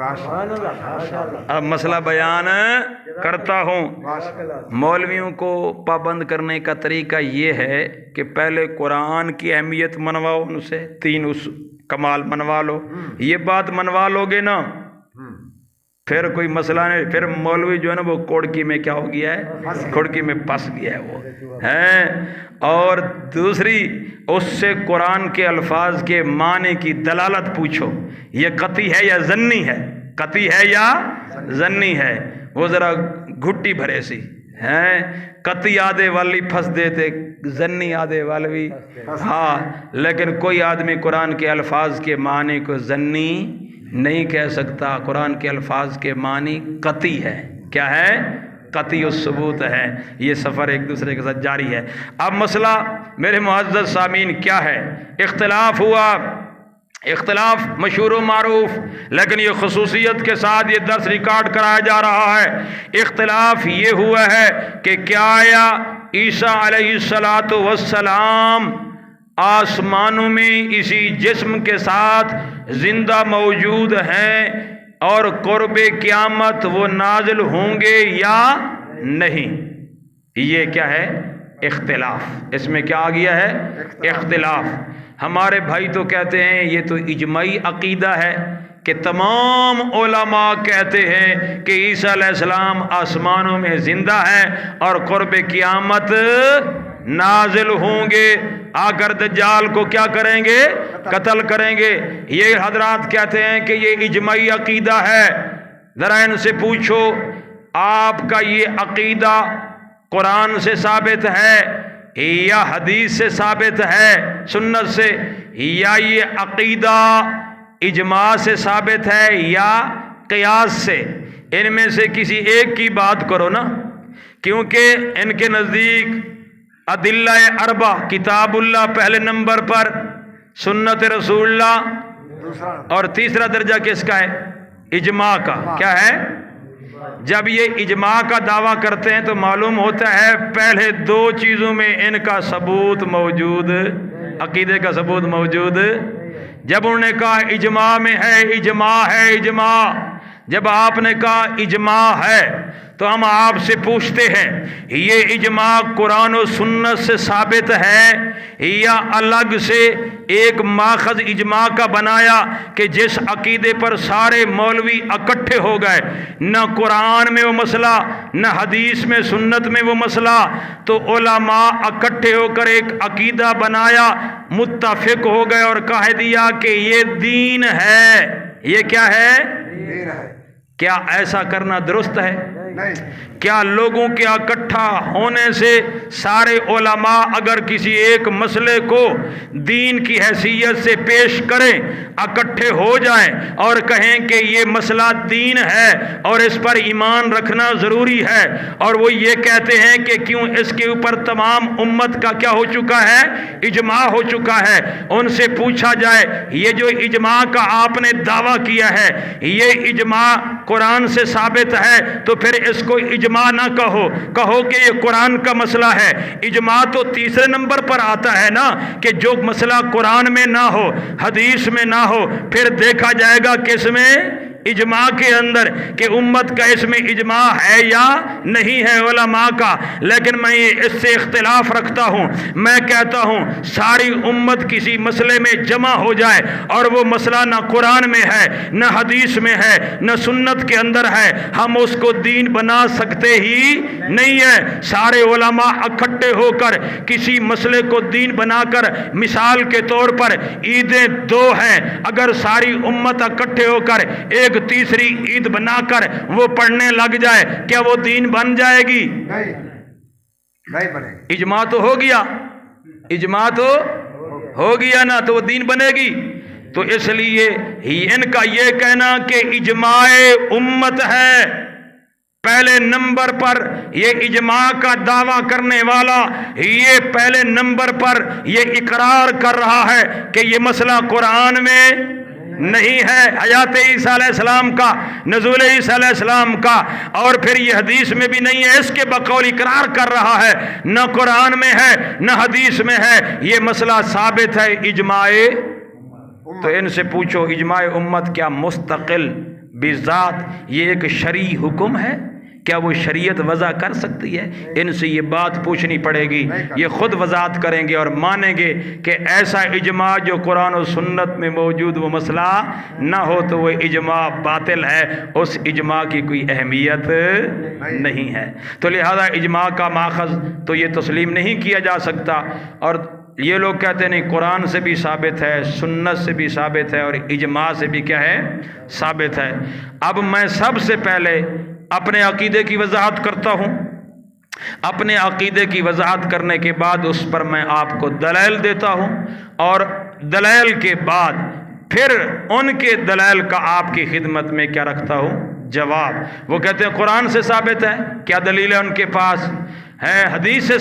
اب مسئلہ بیان کرتا ہوں۔ مولویوں کو پابند کرنے کا طریقہ یہ ہے کہ پہلے قرآن کی اہمیت منواؤ ان سے، 3 اس کمال منوا لو، یہ بات منوا لو گے نا پھر کوئی مسئلہ نہیں۔ پھر مولوی جو ہے نا وہ کوڑکی میں کیا ہو گیا ہے، کھڑکی میں پھنس گیا ہے وہ ہے۔ اور دوسری، اس سے قرآن کے الفاظ کے معنی کی دلالت پوچھو، یہ قطعی ہے یا ظنی ہے، قطعی ہے یا ظنی ہے۔ وہ ذرا گھٹی بھرے سی ہیں، قطعی آدھے والی پھنس دیتے، ظنی آدھے والی ہاں، لیکن کوئی آدمی قرآن کے الفاظ کے معنی کو ظنی نہیں کہہ سکتا۔ قرآن کے الفاظ کے معنی قطعی ہے، کیا ہے، قطعی الثبوت ہے۔ یہ سفر ایک دوسرے کے ساتھ جاری ہے۔ اب مسئلہ میرے معزز سامعین کیا ہے، اختلاف ہوا، اختلاف مشہور و معروف، لیکن یہ خصوصیت کے ساتھ یہ درس ریکارڈ کرایا جا رہا ہے۔ اختلاف یہ ہوا ہے کہ کیا آیا عیسیٰ علیہ السلام آسمانوں میں اسی جسم کے ساتھ زندہ موجود ہیں اور قرب قیامت وہ نازل ہوں گے یا نہیں؟ یہ کیا ہے، اختلاف۔ اس میں کیا آ گیا ہے، اختلاف۔ ہمارے بھائی تو کہتے ہیں یہ تو اجماعی عقیدہ ہے کہ تمام علماء کہتے ہیں کہ عیسیٰ علیہ السلام آسمانوں میں زندہ ہیں اور قرب قیامت نازل ہوں گے، آ کر دجال کو کیا کریں گے، قتل کریں گے۔ یہ حضرات کہتے ہیں کہ یہ اجماعی عقیدہ ہے۔ ذرا ان سے پوچھو آپ کا یہ عقیدہ قرآن سے ثابت ہے یا حدیث سے ثابت ہے، سنت سے، یا یہ عقیدہ اجماع سے ثابت ہے یا قیاس سے؟ ان میں سے کسی ایک کی بات کرو نا، کیونکہ ان کے نزدیک ادلہ اربع، کتاب اللہ پہلے نمبر پر، سنت رسول اللہ، اور تیسرا درجہ کس کا ہے، اجماع کا۔ کیا ہے، جب یہ اجماع کا دعویٰ کرتے ہیں تو معلوم ہوتا ہے پہلے 2 چیزوں میں ان کا ثبوت موجود، عقیدے کا ثبوت موجود۔ جب انہوں نے کہا اجماع میں ہے، اجماع ہے، اجماع، جب آپ نے کہا اجماع ہے تو ہم آپ سے پوچھتے ہیں یہ اجماع قرآن و سنت سے ثابت ہے یا الگ سے ایک ماخذ اجماع کا بنایا کہ جس عقیدے پر سارے مولوی اکٹھے ہو گئے، نہ قرآن میں وہ مسئلہ نہ حدیث میں سنت میں وہ مسئلہ، تو علماء اکٹھے ہو کر ایک عقیدہ بنایا، متفق ہو گئے اور کہہ دیا کہ یہ دین ہے۔ یہ کیا ہے، دین ہے۔ کیا ایسا کرنا درست ہے؟ کیا لوگوں کے اکٹھا ہونے سے سارے علماء اگر کسی ایک مسئلے کو دین کی حیثیت سے پیش کریں، اکٹھے ہو جائیں اور کہیں کہ یہ مسئلہ دین ہے اور اس پر ایمان رکھنا ضروری ہے، اور وہ یہ کہتے ہیں کہ کیوں اس کے اوپر تمام امت کا کیا ہو چکا ہے، اجماع ہو چکا ہے، ان سے پوچھا جائے یہ جو اجماع کا آپ نے دعویٰ کیا ہے یہ اجماع قرآن سے ثابت ہے تو پھر اس کو اجماع نہ کہو، کہو کہ یہ قرآن کا مسئلہ ہے۔ اجماع تو تیسرے نمبر پر آتا ہے نا، کہ جو مسئلہ قرآن میں نہ ہو، حدیث میں نہ ہو، پھر دیکھا جائے گا کس میں، اجماع کے اندر، کہ امت کا اس میں اجماع ہے یا نہیں ہے علماء کا۔ لیکن میں اس سے اختلاف رکھتا ہوں، میں کہتا ہوں ساری امت کسی مسئلے میں جمع ہو جائے اور وہ مسئلہ نہ قرآن میں ہے نہ حدیث میں ہے نہ سنت کے اندر ہے، ہم اس کو دین بنا سکتے ہی نہیں ہے۔ سارے علماء اکٹھے ہو کر کسی مسئلے کو دین بنا کر، مثال کے طور پر عیدیں 2 ہیں، اگر ساری امت اکٹھے ہو کر ایک تیسری عید بنا کر وہ پڑھنے لگ جائے، کیا وہ دین بن جائے گی؟ نہیں بنے گی۔ اجماع تو ہو گیا، اجماع تو ہو گیا نا، تو وہ دین بنے گی۔ تو اس لیے ان کا یہ کہنا کہ اجماع امت ہے، پہلے نمبر پر یہ اجماع کا دعویٰ کرنے والا یہ پہلے نمبر پر یہ اقرار کر رہا ہے کہ یہ مسئلہ قرآن میں نہیں ہے، حیات عیسیٰ علیہ السلام کا، نزول عیسیٰ علیہ السلام کا، اور پھر یہ حدیث میں بھی نہیں ہے، اس کے بقول اقرار کر رہا ہے نہ قرآن میں ہے نہ حدیث میں ہے، یہ مسئلہ ثابت ہے اجماع۔ تو ان سے پوچھو اجماع امت کیا مستقل بذات یہ ایک شرعی حکم ہے؟ کیا وہ شریعت وضع کر سکتی ہے؟ ان سے یہ بات پوچھنی پڑے گی، یہ خود وضاحت کریں گے اور مانیں گے کہ ایسا اجماع جو قرآن و سنت میں موجود وہ مسئلہ نہ ہو تو وہ اجماع باطل ہے، اس اجماع کی کوئی اہمیت نہیں ہے۔ تو لہذا اجماع کا ماخذ تو یہ تسلیم نہیں کیا جا سکتا، اور یہ لوگ کہتے ہیں نہیں قرآن سے بھی ثابت ہے، سنت سے بھی ثابت ہے، اور اجماع سے بھی کیا ہے؟ ثابت ہے۔ اب میں سب سے پہلے اپنے عقیدے کی وضاحت کرتا ہوں، اپنے عقیدے کی وضاحت کرنے کے بعد اس پر میں آپ کو دلائل دیتا ہوں، اور دلائل کے بعد پھر ان کے دلائل کا آپ کی خدمت میں کیا رکھتا ہوں؟ جواب۔ وہ کہتے ہیں قرآن سے ثابت ہے، کیا دلیل ہے ان کے پاس؟ ہے حدیث سے